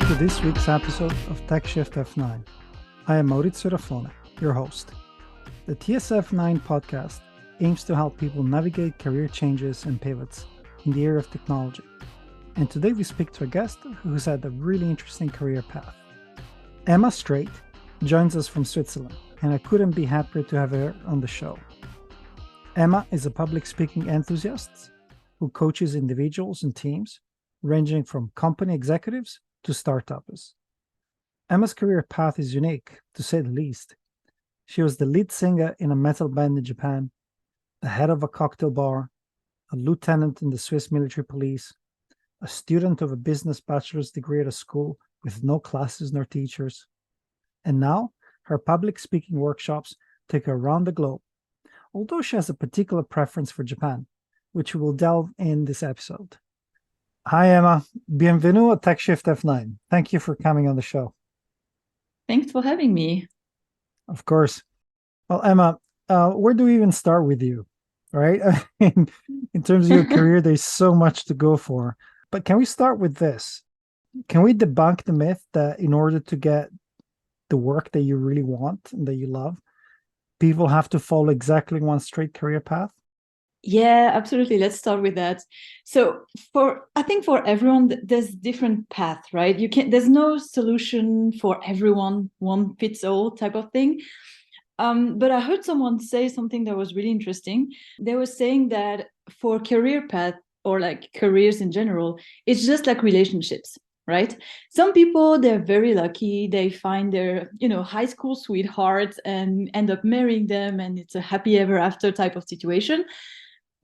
to this week's episode of Tech Shift F9. I am Maurizio Raffone, your host. The TSF9 podcast aims to help people navigate career changes and pivots in the area of technology. And today we speak to a guest who's had a really interesting career path. Ema Streit joins us from Switzerland, and I couldn't be happier to have her on the show. Ema is a public speaking enthusiast who coaches individuals and teams, ranging from company executives to startups. Ema's career path is unique, to say the least. She was the lead singer in a metal band in Japan, the head of a cocktail bar, a lieutenant in the Swiss military police, a student of a business bachelor's degree at a school with no classes nor teachers. And now, her public speaking workshops take her around the globe, although she has a particular preference for Japan, which we will delve in this episode. Hi, Ema. Bienvenue at Tech Shift F9. Thank you for coming on the show. Thanks for having me. Of course. Well, Ema, where do we even start with you, right? In terms of your career, there's so much to go for. But can we start with this? Can we debunk the myth that in order to get the work that you really want and that you love, people have to follow exactly one straight career path? Yeah, absolutely. Let's start with that. So I think for everyone, there's different path, right? There's no solution for everyone, one fits all type of thing. But I heard someone say something that was really interesting. They were saying that for career path or like careers in general, it's just like relationships, right? Some people, they're very lucky. They find their, high school sweetheart and end up marrying them, and it's a happy ever after type of situation.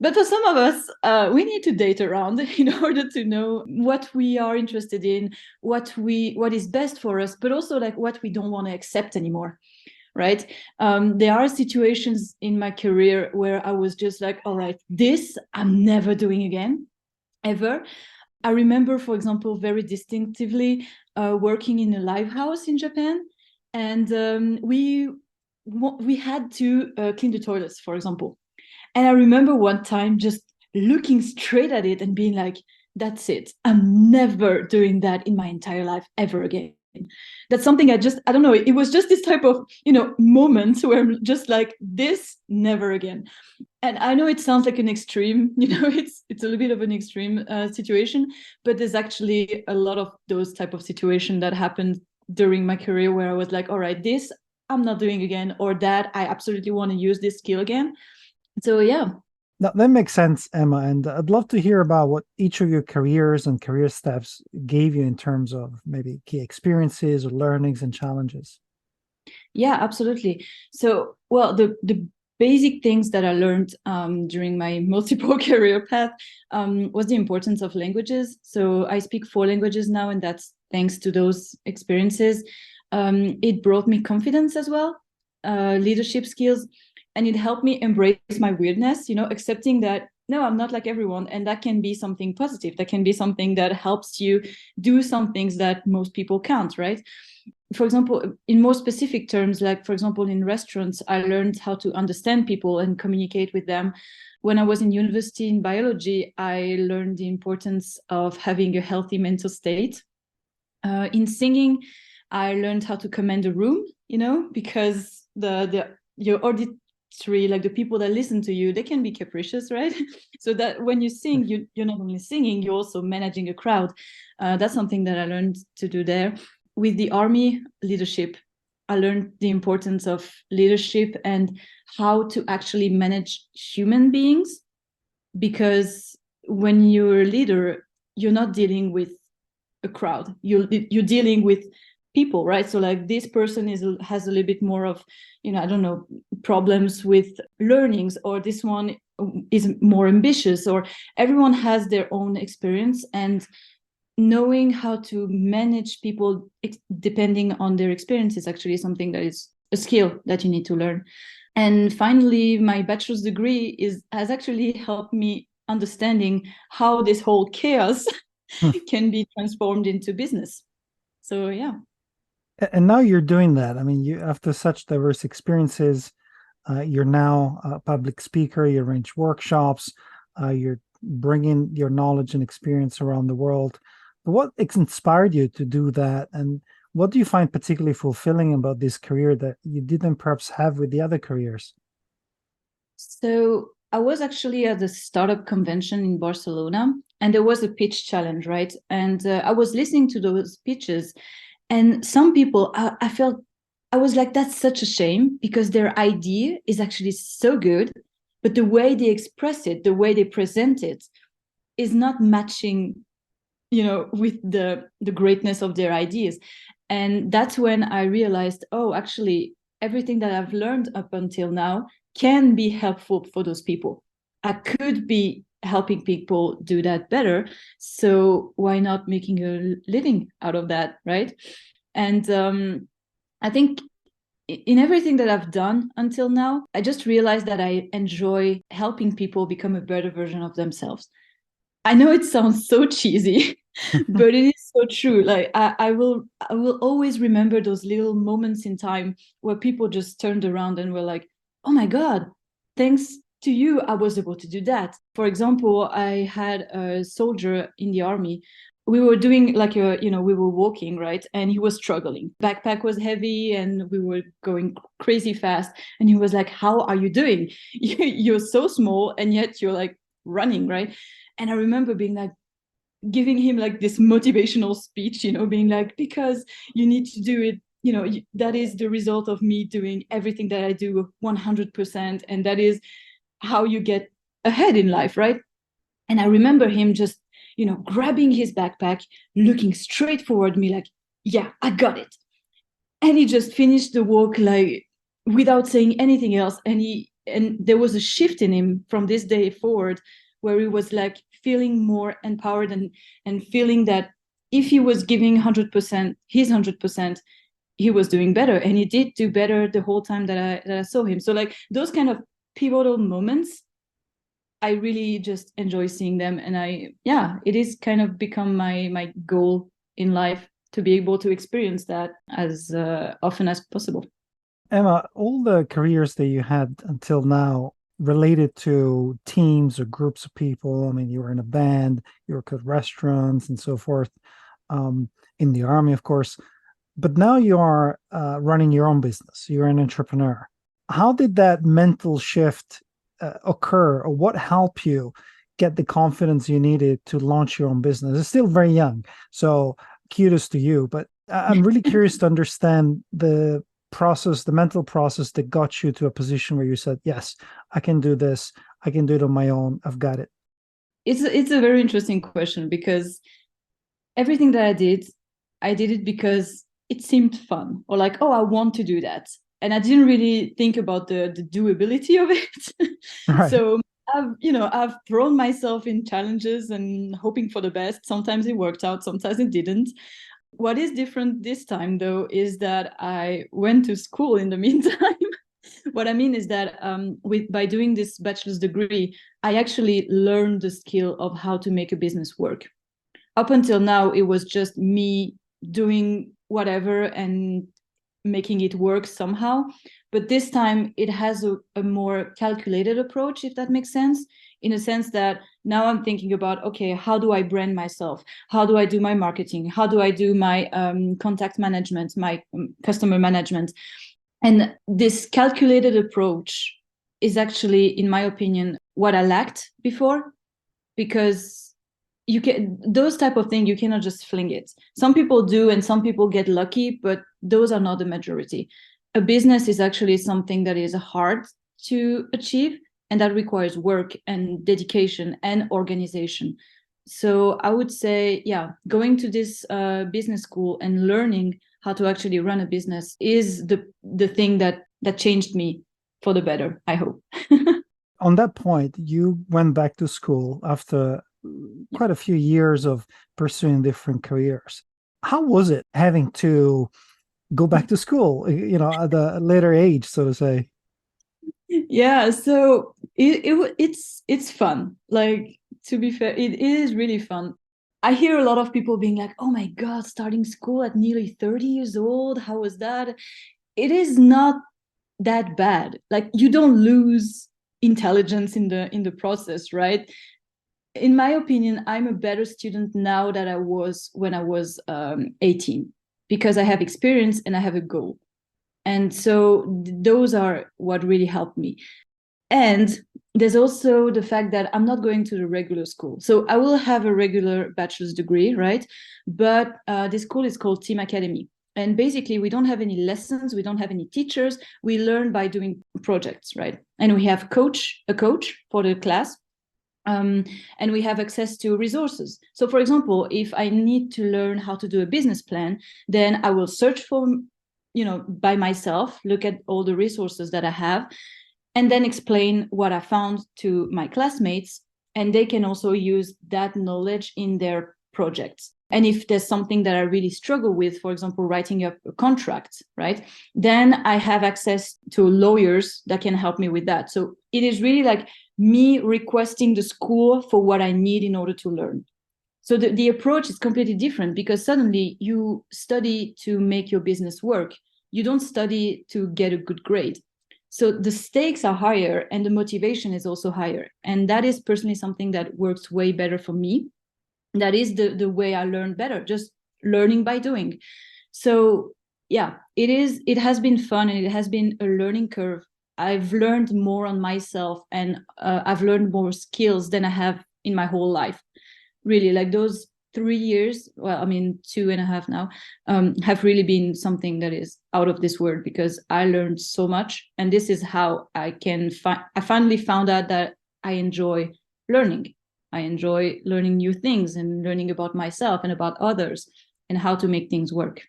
But for some of us, we need to date around in order to know what we are interested in, what is best for us, but also like what we don't want to accept anymore, right? There are situations in my career where I was just like, all right, this I'm never doing again, ever. I remember, for example, very distinctively working in a live house in Japan, and we had to clean the toilets, for example. And I remember one time just looking straight at it and being like, that's it. I'm never doing that in my entire life ever again. That's something I don't know. It was just this type of, moment where I'm just like, this, never again. And I know it sounds like an extreme, it's a little bit of an extreme situation, but there's actually a lot of those type of situations that happened during my career where I was like, all right, this I'm not doing again, or that I absolutely want to use this skill again. So, yeah. Now, that makes sense, Ema. And I'd love to hear about what each of your careers and career steps gave you in terms of maybe key experiences or learnings and challenges. Yeah, absolutely. So, well, the basic things that I learned during my multiple career path was the importance of languages. So I speak 4 languages now, and that's thanks to those experiences. It brought me confidence as well, leadership skills. And it helped me embrace my weirdness, accepting that, no, I'm not like everyone. And that can be something positive. That can be something that helps you do some things that most people can't, right? For example, in more specific terms, like, for example, in restaurants, I learned how to understand people and communicate with them. When I was in university in biology, I learned the importance of having a healthy mental state. In singing, I learned how to command a room, because your auditory, like the people that listen to you, they can be capricious, right? So that when you sing, you're not only singing, you're also managing a crowd. That's something that I learned to do there. With the army leadership, I learned the importance of leadership and how to actually manage human beings, because when you're a leader, you're not dealing with a crowd. You're dealing with people, right? So like this person has a little bit more of, I don't know, problems with learnings, or this one is more ambitious, or everyone has their own experience, and knowing how to manage people depending on their experience is actually something that is a skill that you need to learn. And finally, my bachelor's degree has actually helped me understanding how this whole chaos can be transformed into business. So, yeah. And now you're doing that. I mean, you after such diverse experiences, you're now a public speaker, you arrange workshops, you're bringing your knowledge and experience around the world. What inspired you to do that? And what do you find particularly fulfilling about this career that you didn't perhaps have with the other careers? So I was actually at the startup convention in Barcelona, and there was a pitch challenge, right? And I was listening to those pitches, and some people, I felt, I was like, that's such a shame because their idea is actually so good, but the way they express it, the way they present it, is not matching, with the greatness of their ideas. And that's when I realized, oh, actually, everything that I've learned up until now can be helpful for those people. I could be helping people do that better. So why not making a living out of that, right? And I think in everything that I've done until now, I just realized that I enjoy helping people become a better version of themselves. I know it sounds so cheesy, but it is so true. Like I will always remember those little moments in time where people just turned around and were like, "Oh my God, thanks to you, I was able to do that." For example, I had a soldier in the army. We were doing like we were walking, right? And he was struggling. Backpack was heavy and we were going crazy fast. And he was like, "How are you doing? You're so small and yet you're like running, right?" And I remember being like, giving him like this motivational speech, being like, because you need to do it, that is the result of me doing everything that I do 100%. And that is how you get ahead in life, right? And I remember him just, grabbing his backpack, looking straight forward me like, yeah, I got it. And he just finished the walk like without saying anything else. And there was a shift in him from this day forward where he was like feeling more empowered and feeling that if he was giving 100%, his 100%, he was doing better. And he did do better the whole time that I saw him. So like those kind of pivotal moments, I really just enjoy seeing them. And it is kind of become my goal in life to be able to experience that as often as possible. Ema, all the careers that you had until now related to teams or groups of people. I mean, you were in a band, you worked at restaurants and so forth, in the army, of course. But now you are running your own business. You're an entrepreneur. How did that mental shift occur, or what helped you get the confidence you needed to launch your own business? It's still very young, so kudos to you. But I'm really curious to understand the process, the mental process that got you to a position where you said, yes, I can do this. I can do it on my own. I've got it. It's a very interesting question because everything that I did it because it seemed fun or like, oh, I want to do that. And I didn't really think about the doability of it. Right. So I've thrown myself in challenges and hoping for the best. Sometimes it worked out, sometimes it didn't. What is different this time, though, is that I went to school in the meantime. What I mean is that by doing this bachelor's degree, I actually learned the skill of how to make a business work. Up until now, it was just me doing whatever and making it work somehow. But this time, it has a more calculated approach, if that makes sense, in a sense that now I'm thinking about, okay, how do I brand myself? How do I do my marketing? How do I do my contact management, my customer management? And this calculated approach is actually, in my opinion, what I lacked before, because you can those type of things you cannot just fling it. Some people do and some people get lucky, but those are not the majority. A business is actually something that is hard to achieve, and that requires work and dedication and organization. So I would say, yeah, going to this business school and learning how to actually run a business is the thing that changed me for the better, I hope. On that point, you went back to school after quite a few years of pursuing different careers. How was it having to go back to school, at a later age, so to say? Yeah, so it's fun. Like, to be fair, it is really fun. I hear a lot of people being like, "Oh my God, starting school at nearly 30 years old, how was that?" It is not that bad. Like, you don't lose intelligence in the process, right? in my opinion, I'm a better student now than I was when I was 18, because I have experience and I have a goal. And so those are what really helped me. And there's also the fact that I'm not going to the regular school. So I will have a regular bachelor's degree, right? But this school is called Team Academy. And basically, we don't have any lessons. We don't have any teachers. We learn by doing projects, right? And we have a coach for the class. And we have access to resources. So, for example, if I need to learn how to do a business plan, then I will search for, by myself, look at all the resources that I have, and then explain what I found to my classmates, and they can also use that knowledge in their projects. And if there's something that I really struggle with, for example, writing up a contract, right, then I have access to lawyers that can help me with that. So it is really like me requesting the school for what I need in order to learn. So the approach is completely different, because suddenly you study to make your business work. You don't study to get a good grade. So the stakes are higher and the motivation is also higher. And that is personally something that works way better for me. That is the way I learn better, just learning by doing. So yeah, it has been fun, and it has been a learning curve. I've learned more on myself, and I've learned more skills than I have in my whole life. Really, like those 3 years, well, I mean 2.5 now, have really been something that is out of this world, because I learned so much. And this is how I finally found out that I enjoy learning. I enjoy learning new things and learning about myself and about others and how to make things work.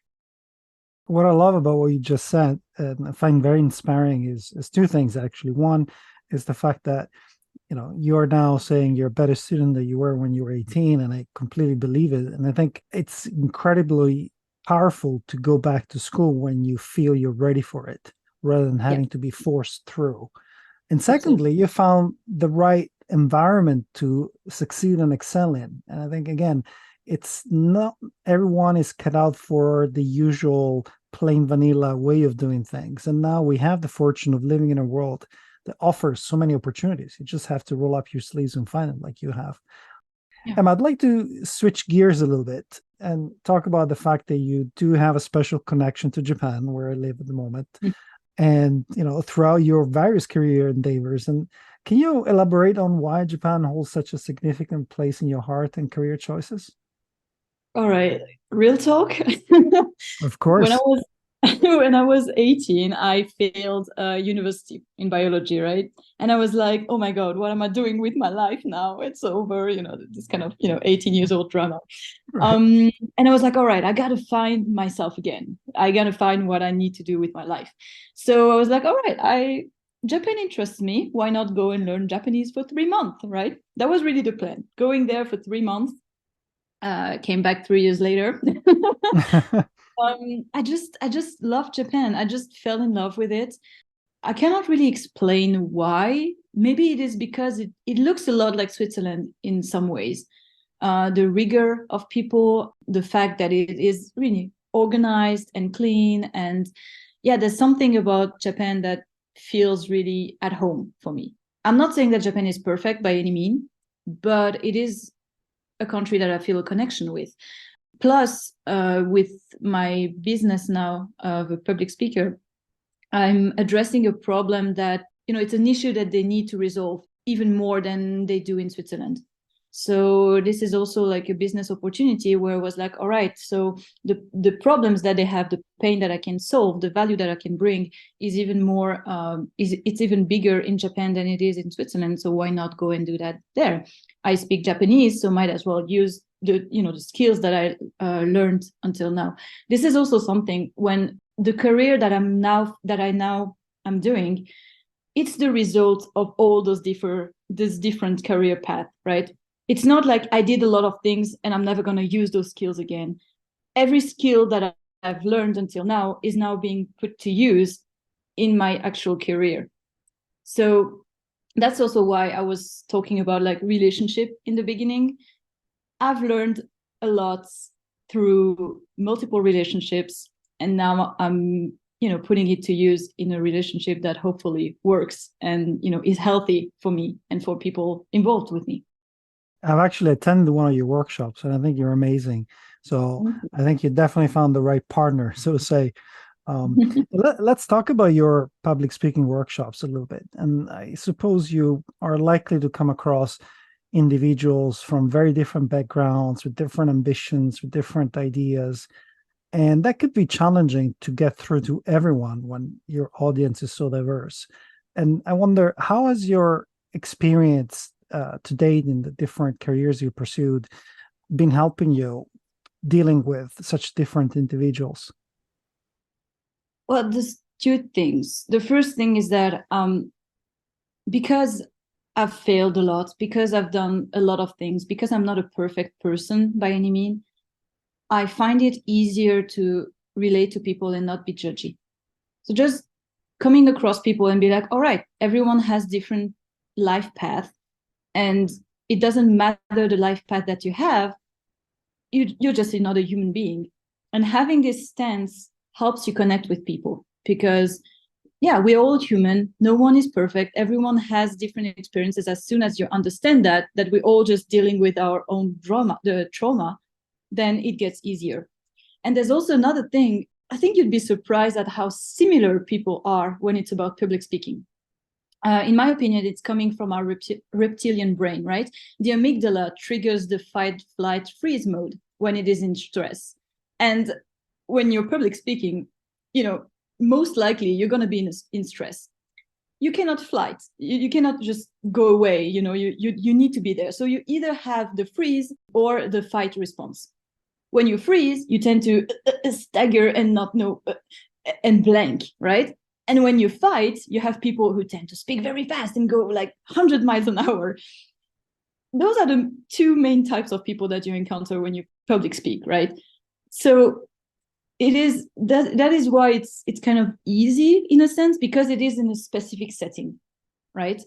What I love about what you just said, and I find very inspiring, is two things actually. One is the fact that you're now saying you're a better student than you were when you were 18, and I completely believe it. And I think it's incredibly powerful to go back to school when you feel you're ready for it, rather than having to be forced through. And secondly, you found the right environment to succeed and excel in. And I think, again, it's not everyone is cut out for the usual plain vanilla way of doing things. And now we have the fortune of living in a world that offers so many opportunities. You just have to roll up your sleeves and find them, like you have. Yeah. I'd like to switch gears a little bit and talk about the fact that you do have a special connection to Japan, where I live at the moment. And throughout your various career endeavors. And can you elaborate on why Japan holds such a significant place in your heart and career choices? All right, real talk. Of course. When I was 18, I failed university in biology, right? And I was like, oh my God, what am I doing with my life now? It's over, this kind of 18 years old drama. Right. And I was like, all right, I got to find myself again. I got to find what I need to do with my life. So I was like, all right, Japan interests me. Why not go and learn Japanese for 3 months, right? That was really the plan. Going there for 3 months, came back 3 years later. I just love Japan. I just fell in love with it. I cannot really explain why. Maybe it is because it looks a lot like Switzerland in some ways. The rigor of people, the fact that it is really organized and clean. And yeah, there's something about Japan that feels really at home for me. I'm not saying that Japan is perfect by any means, but it is a country that I feel a connection with. Plus, with my business now of a public speaker, I'm addressing a problem that, it's an issue that they need to resolve even more than they do in Switzerland. So this is also like a business opportunity where I was like, all right, so the problems that they have, the pain that I can solve, the value that I can bring is even more, it's even bigger in Japan than it is in Switzerland. So why not go and do that there? I speak Japanese, so might as well use the skills that I learned until now. This is also something when the career that I'm doing, it's the result of all this different career path, right? It's not like I did a lot of things and I'm never going to use those skills again. Every skill that I've learned until now is now being put to use in my actual career. So that's also why I was talking about like relationship in the beginning. I've learned a lot through multiple relationships, and now I'm putting it to use in a relationship that hopefully works and is healthy for me and for people involved with me. I've actually attended one of your workshops, and I think you're amazing. So I think you definitely found the right partner, so to say. Let's talk about your public speaking workshops a little bit. And I suppose you are likely to come across individuals from very different backgrounds, with different ambitions, with different ideas. And that could be challenging to get through to everyone when your audience is so diverse. And I wonder, how has your experience to date in the different careers you pursued been helping you dealing with such different individuals? Well, there's two things. The first thing is that because I've failed a lot, because I've done a lot of things, because I'm not a perfect person by any means, I find it easier to relate to people and not be judgy. So just coming across people and be like, all right, everyone has different life path, and it doesn't matter the life path that you have, you're just another human being. And having this stance helps you connect with people because yeah, we're all human. No one is perfect. Everyone has different experiences. As soon as you understand that we're all just dealing with our own trauma, then it gets easier. And there's also another thing. I think you'd be surprised at how similar people are when it's about public speaking. In my opinion, it's coming from our reptilian brain, right? The amygdala triggers the fight, flight, freeze mode when it is in stress. And when you're public speaking, most likely you're going to be in stress. You cannot flight. You cannot just go away. You need to be there. So you either have the freeze or the fight response. When you freeze, you tend to stagger and not know and blank, right? And when you fight, you have people who tend to speak very fast and go like 100 miles an hour. Those are the two main types of people that you encounter when you public speak, right? So it is that is why it's kind of easy in a sense, because it is in a specific setting, right?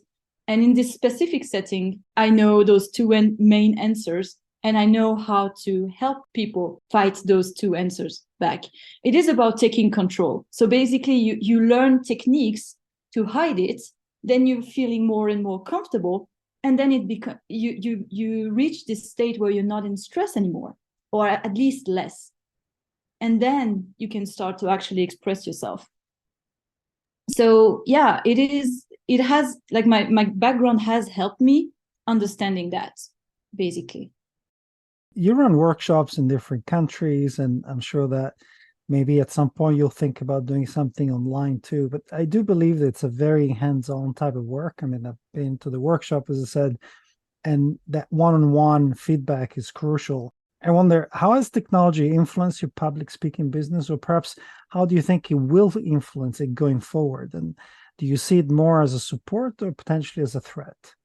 And in this specific setting, I know those two main answers, and I know how to help people fight those two answers back. It is about taking control. So basically, you learn techniques to hide it, then you're feeling more and more comfortable, and then you reach this state where you're not in stress anymore, or at least less. And then you can start to actually express yourself. So yeah, it has, like, my background has helped me understanding that, basically. You run workshops in different countries, and I'm sure that maybe at some point you'll think about doing something online too. But I do believe that it's a very hands-on type of work. I mean, I've been to the workshop, as I said, and that one-on-one feedback is crucial. I wonder, how has technology influenced your public speaking business, or perhaps how do you think it will influence it going forward? And do you see it more as a support or potentially as a threat?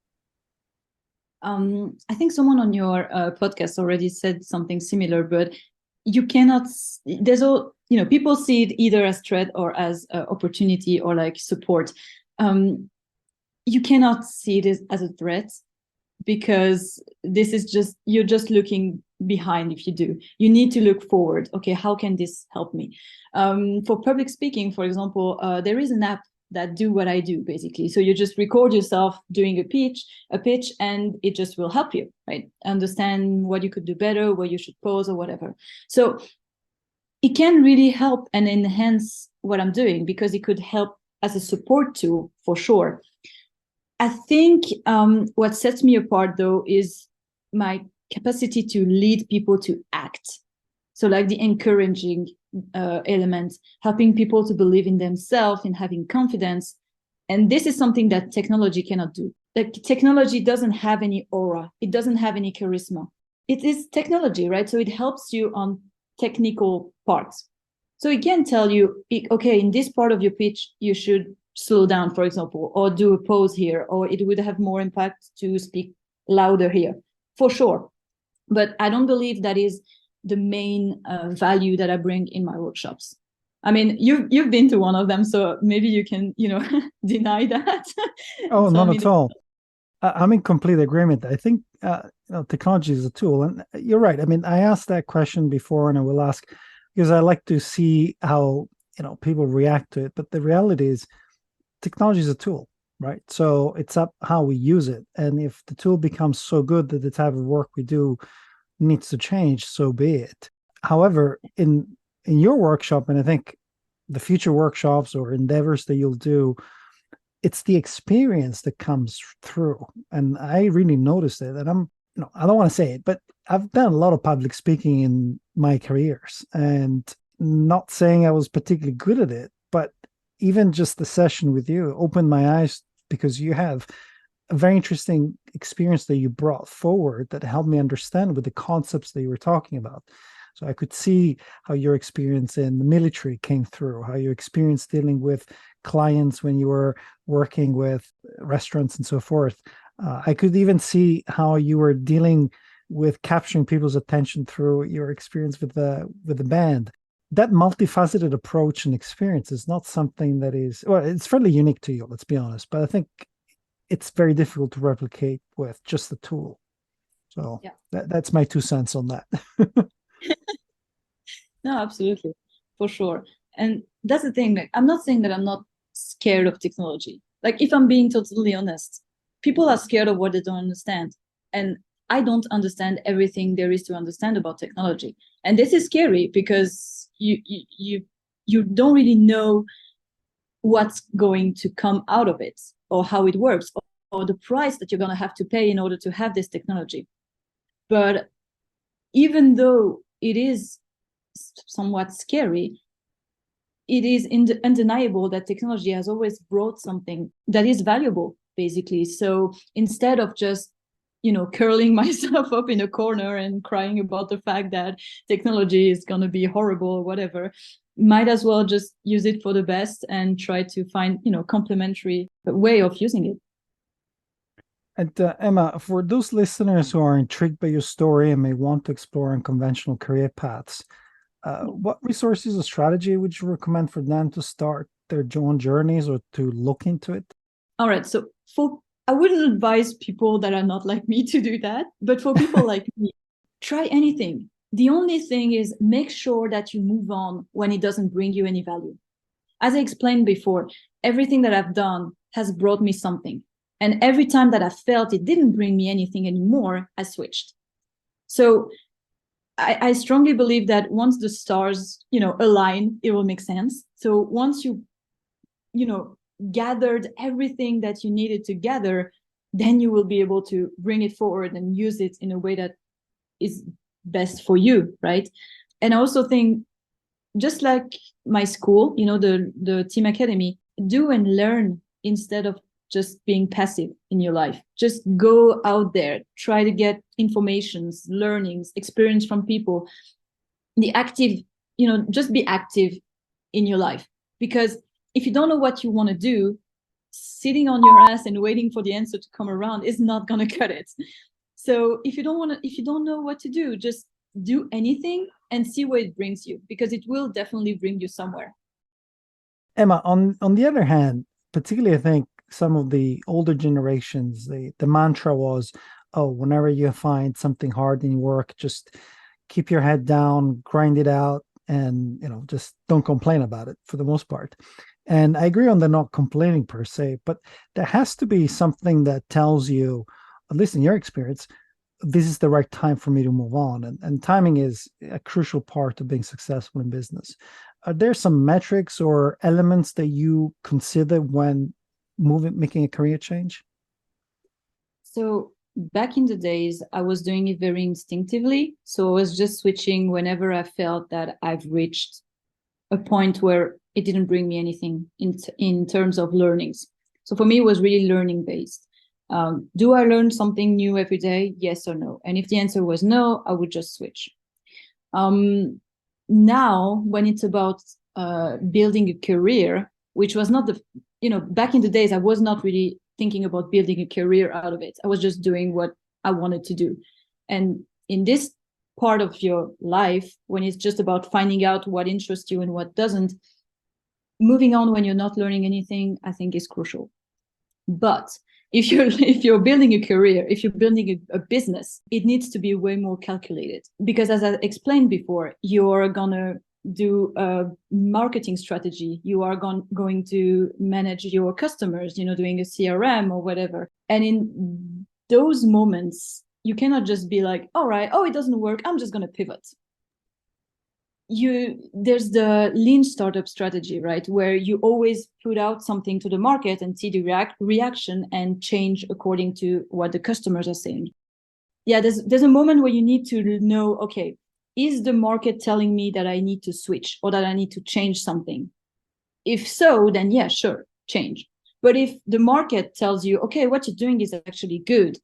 I think someone on your podcast already said something similar, but you cannot. There's all people see it either as threat or as opportunity or like support. You cannot see it as a threat, because this is just, you're just looking behind. If you do, you need to look forward. Okay, how can this help me? For public speaking, for example, there is an app that do what I do, basically. So you just record yourself doing a pitch, and it just will help you, right? Understand what you could do better, where you should pause or whatever. So it can really help and enhance what I'm doing, because it could help as a support tool for sure. I think what sets me apart, though, is my capacity to lead people to act. So like the encouraging element, helping people to believe in themselves, in having confidence. And this is something that technology cannot do. Like, technology doesn't have any aura. It doesn't have any charisma. It is technology, right? So it helps you on technical parts. So it can tell you, okay, in this part of your pitch, you should slow down, for example, or do a pause here, or it would have more impact to speak louder here, for sure. But I don't believe that is the main value that I bring in my workshops. I mean, you've been to one of them, so maybe you can, deny that. Oh, not at all. I'm in complete agreement. I think technology is a tool, and you're right. I mean, I asked that question before, and I will ask because I like to see how people react to it. But the reality is, technology is a tool. right? So it's up how we use it. And if the tool becomes so good that the type of work we do needs to change, so be it. However, in your workshop, and I think the future workshops or endeavors that you'll do, it's the experience that comes through. And I really noticed it. And I don't want to say it, but I've done a lot of public speaking in my careers, and not saying I was particularly good at it, but even just the session with you opened my eyes because you have a very interesting experience that you brought forward that helped me understand with the concepts that you were talking about. So I could see how your experience in the military came through, how your experience dealing with clients when you were working with restaurants and so forth. I could even see how you were dealing with capturing people's attention through your experience with the band. That multifaceted approach and experience is not something that is, well, it's fairly unique to you, let's be honest, but I think it's very difficult to replicate with just the tool. So Yeah. that's my 2 cents on that. No, absolutely, for sure. And that's the thing. Like, I'm not saying that I'm not scared of technology. Like, if I'm being totally honest, people are scared of what they don't understand. And I don't understand everything there is to understand about technology. And this is scary because you don't really know what's going to come out of it or how it works or the price that you're going to have to pay in order to have this technology. But even though it is somewhat scary, it is undeniable that technology has always brought something that is valuable, basically. So instead of just curling myself up in a corner and crying about the fact that technology is going to be horrible or whatever, might as well just use it for the best and try to find complementary way of using it. And Emma, for those listeners who are intrigued by your story and may want to explore unconventional career paths, what resources or strategy would you recommend for them to start their own journeys or to look into it? All right. So I wouldn't advise people that are not like me to do that. But for people like me, try anything. The only thing is make sure that you move on when it doesn't bring you any value. As I explained before, everything that I've done has brought me something. And every time that I felt it didn't bring me anything anymore, I switched. So I strongly believe that once the stars, align, it will make sense. So once you gathered everything that you needed to gather, then you will be able to bring it forward and use it in a way that is best for you, right? And I also think, just like my school, the Team Academy, do and learn instead of just being passive in your life. Just go out there, try to get informations, learnings, experience from people. The active, just be active in your life. Because if you don't know what you want to do, sitting on your ass and waiting for the answer to come around is not going to cut it. So if you don't know what to do, just do anything and see where it brings you, because it will definitely bring you somewhere. Emma, on the other hand, particularly I think some of the older generations, the mantra was, oh, whenever you find something hard in your work, just keep your head down, grind it out, and just don't complain about it for the most part. And I agree on the not complaining per se, but there has to be something that tells you, at least in your experience, this is the right time for me to move on. And timing is a crucial part of being successful in business. Are there some metrics or elements that you consider when making a career change? So back in the days, I was doing it very instinctively. So I was just switching whenever I felt that I've reached a point where it didn't bring me anything in terms of learnings. So for me, it was really learning based. Do I learn something new every day? Yes or no? And if the answer was no, I would just switch. Now, when it's about building a career, which was not back in the days, I was not really thinking about building a career out of it. I was just doing what I wanted to do. And in this part of your life, when it's just about finding out what interests you and what doesn't, moving on when you're not learning anything, I think is crucial. But if you're building a career, if you're building a business, it needs to be way more calculated, because as I explained before, you're gonna do a marketing strategy. You are going to manage your customers, doing a CRM or whatever. And in those moments, you cannot just be like, all right, it doesn't work, I'm just going to pivot. There's the lean startup strategy, right? Where you always put out something to the market and see the reaction and change according to what the customers are saying. Yeah, there's a moment where you need to know, okay, is the market telling me that I need to switch or that I need to change something? If so, then yeah, sure, change. But if the market tells you, okay, what you're doing is actually good,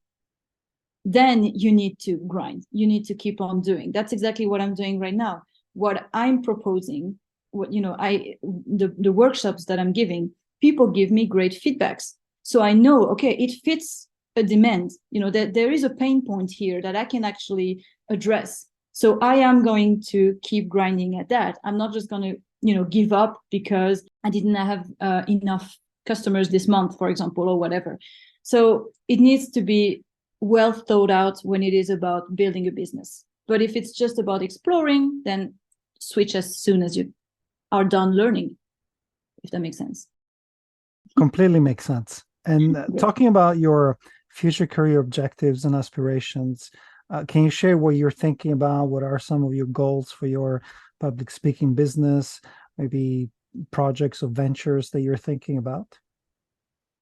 then you need to grind. You need to keep on doing. That's exactly what I'm doing right now. What I'm proposing, the workshops that I'm giving, people give me great feedbacks. So I know, okay, it fits a demand, that there is a pain point here that I can actually address. So I am going to keep grinding at that. I'm not just going to, give up because I didn't have enough customers this month, for example, or whatever. So it needs to be well thought out when it is about building a business. But if it's just about exploring, then switch as soon as you are done learning, if that makes sense. Completely makes sense. And talking about your future career objectives and aspirations, can you share what you're thinking about? What are some of your goals for your public speaking business, maybe projects or ventures that you're thinking about?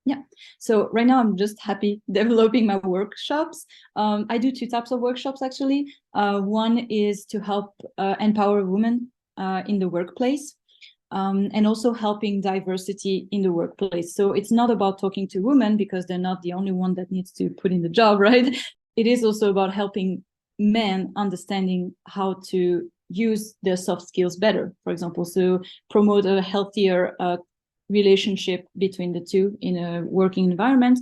Yeah. So right now I'm just happy developing my workshops. I do two types of workshops, actually. One is to help empower women in the workplace, and also helping diversity in the workplace. So it's not about talking to women because they're not the only one that needs to put in the job, right? It is also about helping men understanding how to use their soft skills better, for example. So promote a healthier relationship between the two in a working environment.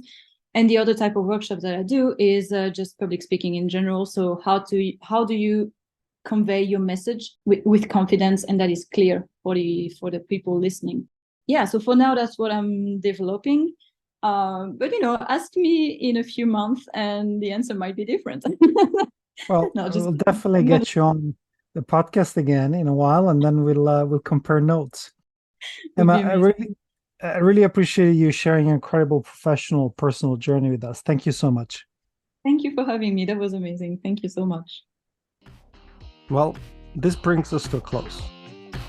And the other type of workshop that I do is just public speaking in general. So how do you convey your message with confidence, and that is clear for the people listening. Yeah, so for now that's what I'm developing. But ask me in a few months and the answer might be different. Well, we'll definitely get you on the podcast again in a while, and then we'll compare notes. Emma, I really appreciate you sharing your incredible professional, personal journey with us. Thank you so much. Thank you for having me. That was amazing. Thank you so much. Well, this brings us to a close.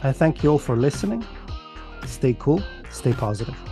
I thank you all for listening. Stay cool, stay positive.